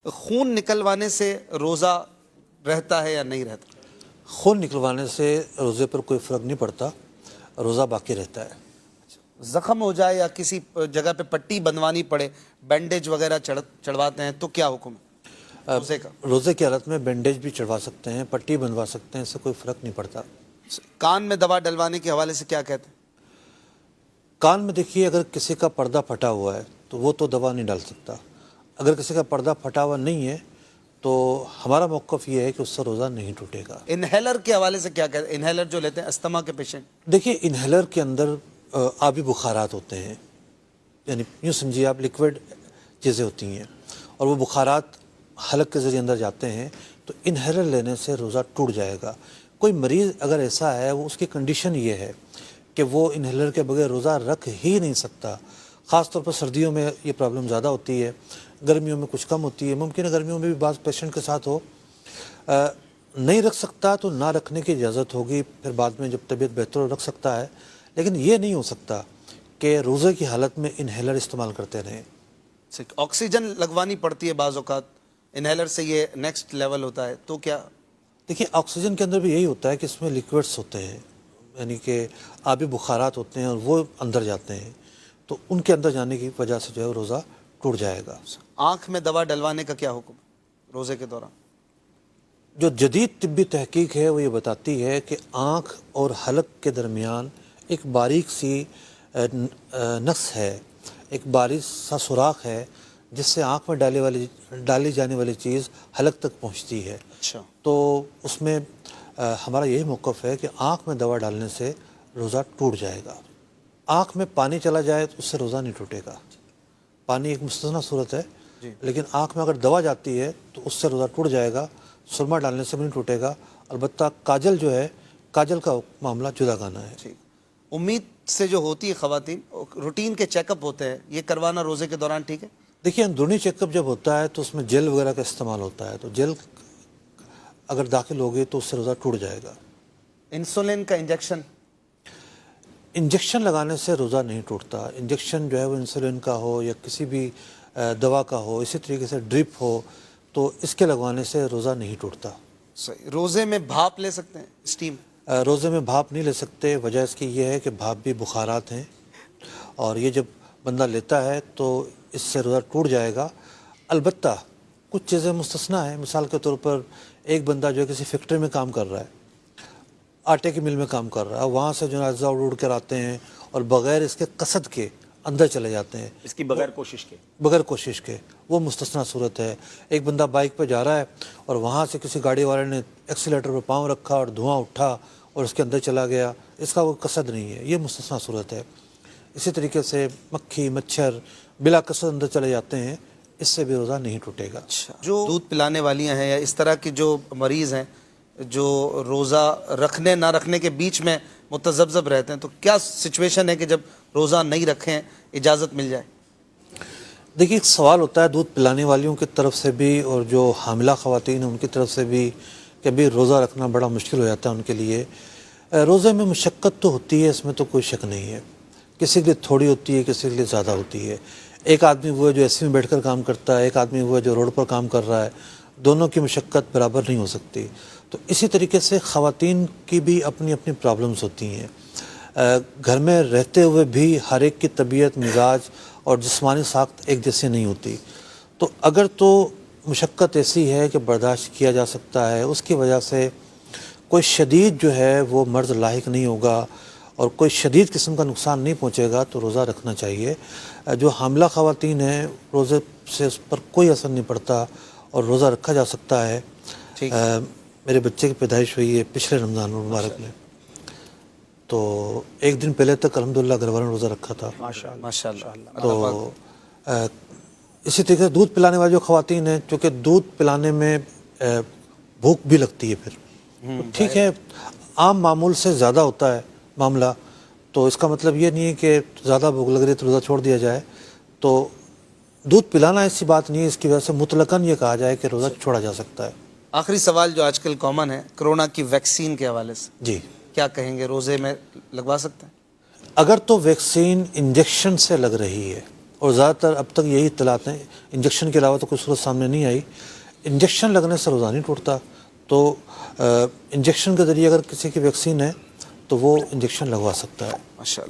خون نکلوانے سے روزہ رہتا ہے یا نہیں رہتا؟ خون نکلوانے سے روزے پر کوئی فرق نہیں پڑتا، روزہ باقی رہتا ہے۔ زخم ہو جائے یا کسی جگہ پہ پٹی بندوانی پڑے، بینڈیج وغیرہ چڑھواتے ہیں تو کیا حکم ہے روزے کا؟ روزے کی حالت میں بینڈیج بھی چڑھوا سکتے ہیں، پٹی بنوا سکتے ہیں، اس سے کوئی فرق نہیں پڑتا۔ کان میں دوا ڈلوانے کے حوالے سے کیا کہتے ہیں؟ کان میں دیکھیے، اگر کسی کا پردہ پھٹا ہوا ہے تو وہ تو دوا نہیں ڈال سکتا۔ اگر کسی کا پردہ پھٹا ہوا نہیں ہے تو ہمارا موقف یہ ہے کہ اس سے روزہ نہیں ٹوٹے گا۔ انہیلر کے حوالے سے کیا کہتے ہیں؟ انہیلر جو لیتے ہیں استما کے پیشنٹ، دیکھیے، انہیلر کے اندر آبی بخارات ہوتے ہیں، یعنی یوں سمجھیے آپ لیکوڈ چیزیں ہوتی ہیں، اور وہ بخارات حلق کے ذریعے اندر جاتے ہیں، تو انہیلر لینے سے روزہ ٹوٹ جائے گا۔ کوئی مریض اگر ایسا ہے، وہ اس کی کنڈیشن یہ ہے کہ وہ انہیلر کے بغیر روزہ رکھ ہی نہیں سکتا۔ خاص طور پر سردیوں میں یہ پرابلم زیادہ ہوتی ہے، گرمیوں میں کچھ کم ہوتی ہے، ممکن ہے گرمیوں میں بھی بعض پیشنٹ کے ساتھ ہو۔ نہیں رکھ سکتا تو نہ رکھنے کی اجازت ہوگی، پھر بعد میں جب طبیعت بہتر ہو رکھ سکتا ہے، لیکن یہ نہیں ہو سکتا کہ روزے کی حالت میں انہیلر استعمال کرتے رہیں۔ آکسیجن لگوانی پڑتی ہے بعض اوقات، انہیلر سے یہ نیکسٹ لیول ہوتا ہے، تو کیا؟ دیکھیے، آکسیجن کے اندر بھی یہی ہوتا ہے کہ اس میں لیکوڈس ہوتے ہیں، یعنی کہ آبی بخارات ہوتے ہیں، اور وہ اندر جاتے ہیں، تو ان کے اندر جانے کی وجہ سے جو ہے روزہ ٹوٹ جائے گا۔ آنکھ میں دوا ڈلوانے کا کیا حکم ہے روزے کے دوران؟ جو جدید طبی تحقیق ہے وہ یہ بتاتی ہے کہ آنکھ اور حلق کے درمیان ایک باریک سی نس ہے، ایک باریک سا سوراخ ہے، جس سے آنکھ میں ڈالی جانے والی چیز حلق تک پہنچتی ہے۔ اچھا، تو اس میں ہمارا یہی موقف ہے کہ آنکھ میں دوا ڈالنے سے روزہ ٹوٹ جائے گا۔ آنکھ میں پانی چلا جائے تو اس سے روزہ نہیں ٹوٹے گا۔ پانی ایک مستثنیٰ صورت ہے، لیکن آنکھ میں اگر دوا جاتی ہے تو اس سے روزہ ٹوٹ جائے گا۔ سرما ڈالنے سے بھی نہیں ٹوٹے گا۔ البتہ کاجل جو ہے، کاجل کا معاملہ جدا گانا ہے۔ ٹھیک۔ امید سے جو ہوتی ہے خواتین، روٹین کے چیک اپ ہوتے ہیں، یہ کروانا روزے کے دوران ٹھیک ہے؟ دیکھیے، اندرونی چیک اپ جب ہوتا ہے تو اس میں جیل وغیرہ کا استعمال ہوتا ہے، تو جیل اگر داخل ہوگی تو اس سے روزہ ٹوٹ جائے گا۔ انسولین کا انجیکشن؟ انجیکشن لگانے سے روزہ نہیں ٹوٹتا۔ انجیکشن جو ہے وہ انسولین کا ہو یا کسی بھی دوا کا ہو، اسی طریقے سے ڈرپ ہو، تو اس کے لگوانے سے روزہ نہیں ٹوٹتا۔ صحیح۔ روزے میں بھاپ لے سکتے ہیں، اسٹیم؟ روزے میں بھاپ نہیں لے سکتے، وجہ اس کی یہ ہے کہ بھاپ بھی بخارات ہیں، اور یہ جب بندہ لیتا ہے تو اس سے روزہ ٹوٹ جائے گا۔ البتہ کچھ چیزیں مستثنیٰ ہیں۔ مثال کے طور پر ایک بندہ جو ہے کسی فیکٹری میں کام کر رہا ہے، آٹے کی مل میں کام کر رہا ہے، وہاں سے جو ہے اجزاء اڑ کر آتے ہیں اور بغیر اس کے قصد کے اندر چلے جاتے ہیں، اس کی بغیر کوشش کے؟ بغیر کوشش کے، وہ مستثنیٰ صورت ہے۔ ایک بندہ بائک پہ جا رہا ہے اور وہاں سے کسی گاڑی والے نے ایکسیلیٹر پہ پاؤں رکھا اور دھواں اٹھا اور اس کے اندر چلا گیا، اس کا کوئی قصد نہیں ہے، یہ مستثنیٰ صورت ہے۔ اسی طریقے سے مکھی مچھر بلا قصد اندر چلے جاتے ہیں، اس سے بھی روزہ نہیں ٹوٹے گا۔ جو دودھ پلانے والیاں ہیں یا اس طرح کے جو مریض ہیں جو روزہ رکھنے نہ رکھنے کے بیچ میں متذبذب رہتے ہیں، تو کیا سچویشن ہے کہ جب روزہ نہیں رکھیں اجازت مل جائے؟ دیکھیے، ایک سوال ہوتا ہے دودھ پلانے والیوں کی طرف سے بھی اور جو حاملہ خواتین ہیں ان کی طرف سے بھی کہ ابھی روزہ رکھنا بڑا مشکل ہو جاتا ہے ان کے لیے۔ روزے میں مشقت تو ہوتی ہے، اس میں تو کوئی شک نہیں ہے۔ کسی کے لیے تھوڑی ہوتی ہے، کسی کے لیے زیادہ ہوتی ہے۔ ایک آدمی وہ ہے جو اے سی میں بیٹھ کر کام کرتا ہے، ایک آدمی وہ ہے جو روڈ پر کام کر رہا ہے، دونوں کی مشقت برابر نہیں ہو سکتی۔ تو اسی طریقے سے خواتین کی بھی اپنی اپنی پرابلمز ہوتی ہیں۔ گھر میں رہتے ہوئے بھی ہر ایک کی طبیعت، مزاج اور جسمانی ساخت ایک جیسی نہیں ہوتی، تو اگر تو مشقت ایسی ہے کہ برداشت کیا جا سکتا ہے، اس کی وجہ سے کوئی شدید جو ہے وہ مرض لاحق نہیں ہوگا اور کوئی شدید قسم کا نقصان نہیں پہنچے گا، تو روزہ رکھنا چاہیے۔ جو حاملہ خواتین ہیں، روزے سے اس پر کوئی اثر نہیں پڑتا اور روزہ رکھا جا سکتا ہے۔ میرے بچے کی پیدائش ہوئی ہے پچھلے رمضان المبارک میں، تو ایک دن پہلے تک الحمدللہ گھر والوں نے روزہ رکھا تھا۔ ماشاء اللہ۔ تو اسی طریقے سے دودھ پلانے والی جو خواتین ہیں، چونکہ دودھ پلانے میں بھوک بھی لگتی ہے، پھر ٹھیک ہے، عام معمول سے زیادہ ہوتا ہے معاملہ، تو اس کا مطلب یہ نہیں ہے کہ زیادہ بھوک لگ رہی ہے تو روزہ چھوڑ دیا جائے۔ تو دودھ پلانا ایسی بات نہیں ہے، اس کی وجہ سے مطلقاً یہ کہا جائے کہ روزہ چھوڑا جا سکتا ہے۔ آخری سوال جو آج کل کامن ہے، کرونا کی ویکسین کے حوالے سے جی، کیا کہیں گے؟ روزے میں لگوا سکتے ہیں؟ اگر تو ویکسین انجیکشن سے لگ رہی ہے اور زیادہ تر اب تک یہی اطلاعات ہیں، انجیکشن کے علاوہ تو کوئی صورت سامنے نہیں آئی۔ انجیکشن لگنے سے روزہ نہیں ٹوٹتا، تو انجیکشن کے ذریعے اگر کسی کی ویکسین ہے تو وہ انجیکشن لگوا سکتا ہے۔ ماشاء اللہ۔